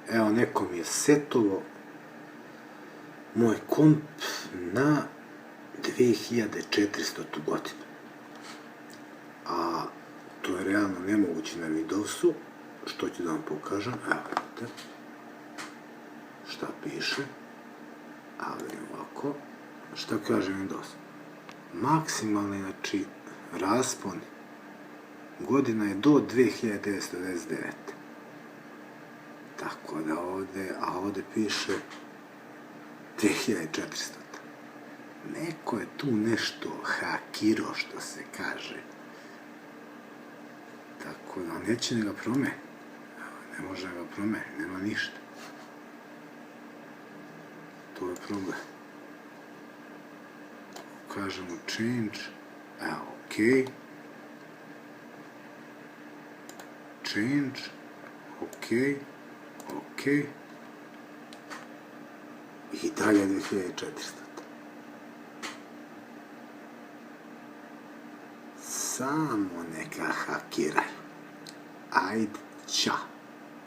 Evo, neko mi je setovo moj komp na 2400. godinu. A to je realno nemoguće na Windowsu, što ću da vam pokažem. Evo, vidite šta piše. Ali ovako, šta kaže Windows? Maksimalni, znači, raspon godina je do 2999. Tako da ovde, a ovde piše 2400. Neko je tu nešto hakirao, što se kaže. Tako da neće ne ga promeni. Ne može ga promeni, nema ništa. To je problem. Kažemo change, evo, ok. Change, ok, ok. I dalje 2400. Samo neka hakiraju. Ajde, ćao.